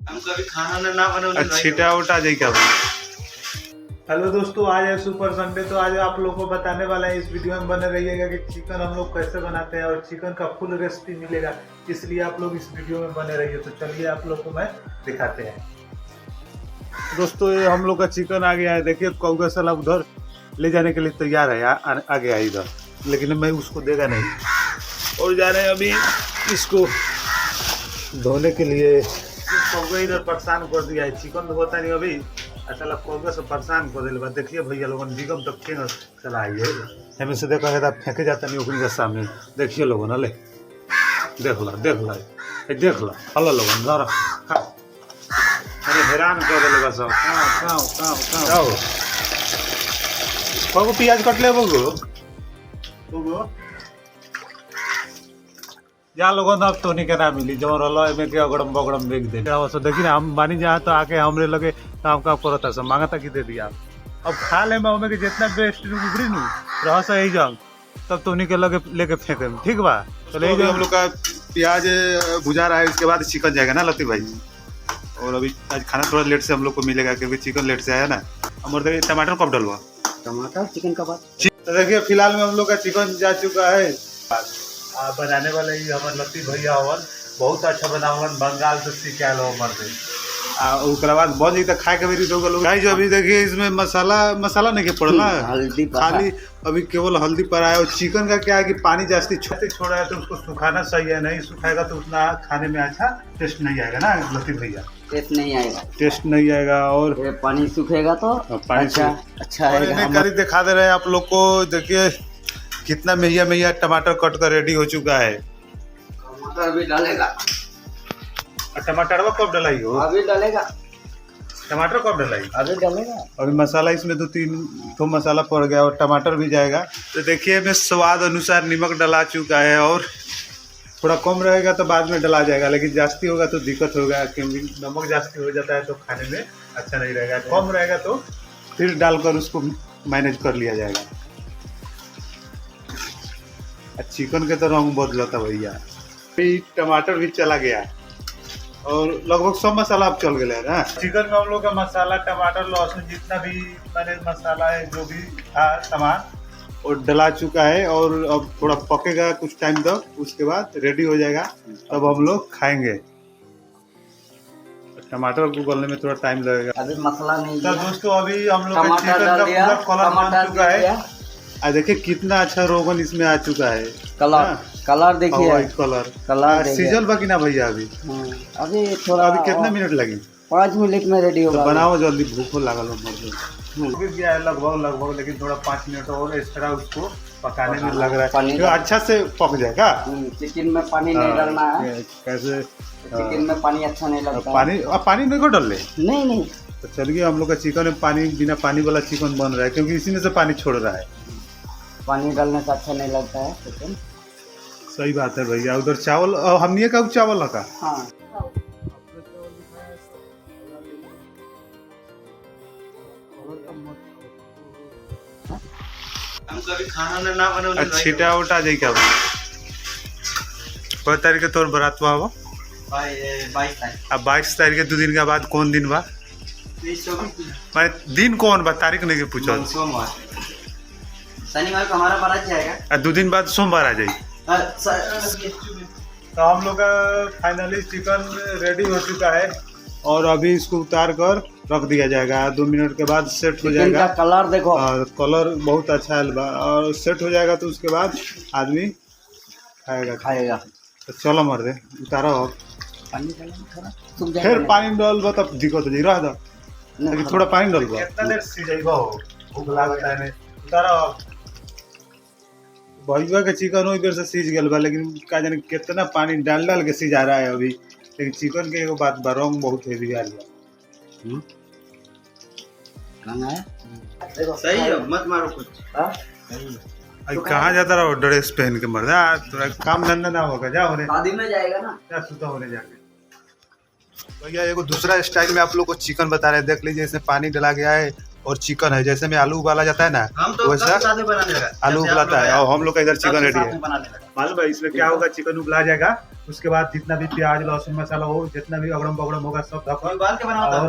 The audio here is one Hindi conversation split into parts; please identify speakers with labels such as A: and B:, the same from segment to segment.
A: हम कभी खाना ना बना
B: छीटा उठा जाए क्या।
C: हेलो दोस्तों, आज है सुपर संडे। तो आज आप लोगों को बताने वाला है, इस वीडियो में बने रहिएगा कि चिकन हम लोग कैसे बनाते हैं और चिकन का फुल रेसिपी मिलेगा, इसलिए आप लोग इस वीडियो में बने रहिए। तो चलिए आप लोग को मैं दिखाते हैं।
B: दोस्तों ये हम लोग का चिकन आ गया है। देखिए कौआ साला उधर ले जाने के लिए तैयार है, आ गया है इधर, लेकिन मैं उसको देगा नहीं। और जा रहे हैं अभी इसको धोने के लिए। कौआ इधर परेशान कर दिया है, चिकन तो होता नहीं अभी। अच्छा कौआ से परेशान कर दिले। देखिए भैया लोगन बिगम तक फेंक चला आइए, हमें से देखा है फेंके जाता नहीं ओकरी के सामने। देखिए लोगन अले देख ला हल्ला लोगन जरा खा। अरे हैरान कर दिले बस। बगो प्याज कटले बगो जा लोगन अब तो नहीं ना मिली जो रहा में के अगड़म बगड़म बेच दे। देखी ना हम बानी जहाँ तो आके हमरे लगे काम काम करता सब मांगा था कि दे दिया। अब खा ले में के जितना बेस्ट उगड़ी नू रह सही जाऊँ तब तो के लगे लेके फेंके। ठीक बा तो ले हम लोग का प्याज भुजा रहा है, इसके बाद चिकन जाएगा ना लतीफ भाई। और अभी आज खाना थोड़ा लेट से हम लोग को मिलेगा क्योंकि चिकन लेट से आया ना। और देखिए टमाटर कब डलवा
A: टमाटर चिकन का बात।
B: तो देखिए फिलहाल में हम लोग का चिकन जा चुका है। बनाने वाले ही हमारे लतीफ भैया हवन, बहुत अच्छा बनावन, बंगाल से सीख आयल हो मरते। उसके बाद बहुत ही तक खाए के मेरी दो लोग जो अभी देखिए इसमें मसाला नहीं के पड़ना,
A: हल्दी
B: खाली अभी केवल हल्दी पड़ा है। और चिकन का क्या है कि पानी जास्ती छोड़ा है तो उसको सुखाना सही है, नहीं सुखाएगा तो उतना खाने में अच्छा टेस्ट नहीं आएगा ना लतीफ भैया। टेस्ट नहीं आएगा और
A: पानी सूखेगा तो
B: पानी
A: अच्छा आएगा।
B: दिखा दे रहे हैं आप लोग को। देखिए कितना मैया टमाटर कट कर रेडी हो चुका है।
A: टमाटर भी डालेगा।
B: टमाटर कब डलाई हो?
A: अभी डालेगा।
B: टमाटर कब डलाई?
A: अभी डालेगा।
B: अभी मसाला इसमें 2-3 ठो मसाला पड़ गया और टमाटर भी जाएगा। तो देखिए मैं स्वाद अनुसार नमक डला चुका है और थोड़ा कम रहेगा तो बाद में डला जाएगा, लेकिन जास्ती होगा तो दिक्कत होगा क्योंकि नमक जास्ती हो जाता है तो खाने में अच्छा नहीं रहेगा। कम रहेगा तो फिर डालकर उसको मैनेज कर लिया जाएगा। चिकन के तो रंग बदलता भैया। टमाटर भी चला गया और लगभग सब मसाला अब चल गया है ना। चिकन में हम लोग का मसाला टमाटर लहसुन जितना भी मैंने मसाला है जो भी था सामान और डला चुका है। और अब थोड़ा पकेगा कुछ टाइम तक, उसके बाद रेडी हो जाएगा, तब हम लोग खाएंगे। टमाटर को गलने में थोड़ा टाइम लगेगा।
A: अभी मसाला नहीं
B: तो दोस्तों अभी हम लोग का चिकन का पूरा कलर बन चुका है। देखिए कितना अच्छा रोगन इसमें आ चुका है।
A: कलर देखिए,
B: कलर सीजल बाकी ना भैया अभी
A: थोड़ा।
B: अभी कितना मिनट लगे?
A: 5 मिनट में रेडी होगा।
B: तो बनाओ जल्दी, भूखो लागल गया है लगभग, लेकिन थोड़ा 5 मिनट और एक्स्ट्रा उसको पकाने में लग रहा है। तो अच्छा से पक जाएगा।
A: चिकन में पानी नहीं डालना है।
B: कैसे
A: चिकन में पानी अच्छा नहीं लगता।
B: पानी नहीं को डाल ले
A: नहीं।
B: तो चलिए हम लोग का चिकन में पानी बिना पानी वाला चिकन बन रहा है क्योंकि इसी में से पानी छोड़ रहा है।
A: पानी डालने से अच्छा नहीं लगता है चिकन।
B: सही बात है भैया। उधर चावल हमने का चावल लगा।
A: हाँ
C: हम कभी खाना ना बना
B: छीटा उठा जाए क्या? 5 तारीख के तौर बरात हुआ
A: 22 तारीख।
B: अब 22 तारीख के 2 दिन के बाद कौन दिन बा? दिन कौन बा? तारीख नहीं के पूछो।
A: सोमवार शनिवार को हमारा बारात जाएगा।
B: 2 दिन बाद सोमवार आ जाए। तो हम लोग का फाइनली चिकन रेडी हो चुका है और अभी इसको उतार कर रख दिया जाएगा। 2 मिनट के बाद सेट हो जाएगा।
A: कलर देखो,
B: कलर बहुत अच्छा है और सेट हो जाएगा तो उसके बाद आदमी खाएगा। तो चलो मर दे उतारो। अब
A: पानी थोड़ा
B: फिर पानी डाल तब दिक्कत हो जाए। रह थोड़ा पानी डाल
C: कितना देर सीजेगा हो, भूख लागता है। उतारो
B: भैया के चिकन वही बेर से सीझ गया बा, लेकिन का जाने कितना पानी डाल के सिझा रहा है अभी। लेकिन चिकन के एगो बात बा, रंग बहुत हेवी आ गया।
A: सही है, मत मारो कुछ।
B: कहाँ जाता रहो ड्रेस पहन के मर्दा? थोड़ा काम धंधा ना होगा, जा होने
A: शादी में जाएगा ना,
B: क्या सुता होने जाके। भैया एगो दूसरा स्टाइल में आप लोग को चिकन बता रहे हैं। देख लीजिए इसमें पानी डला गया है और चिकन है। जैसे में आलू उबाला जाता है ना, वैसा आलू उबलाता है और हम लोग का इधर चिकन रेडी है। मालूम है इसमें क्या होगा? चिकन उबला जाएगा
C: उसके बाद जितना भी प्याज लहसुन मसाला हो, जितना भी अगड़म बगड़म होगा सब
A: कोई
C: ढक
A: उबाल के बना होता है?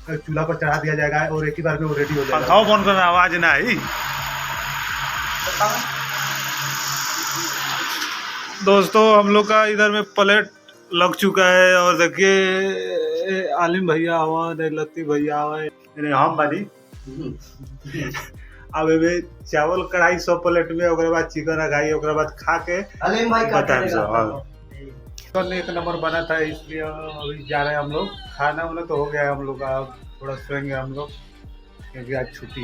C: और चूल्हा पर चढ़ा दिया जाएगा और एक ही बार में वो रेडी हो जाएगा।
B: पंखाओ बंद करना, आवाज ना आई। दोस्तों हम लोग का इधर में प्लेट लग चुका है और देखिए आलिम भैया हुआ, लतीफ भैया हुआ, हम बानी। अब एमे चावल कढ़ाई 100 प्लेट में, ओकरे बाद चिकन रखाई, ओकरे बाद खा के
A: अलीम भाई का
B: बताएं सब। हाँ।
C: कल एक नंबर बना था, इसलिए अभी जा रहे हैं हम लोग। खाना वाना तो हो गया है हम लोग का, अब थोड़ा सोएंगे हम लोग क्योंकि आज छुट्टी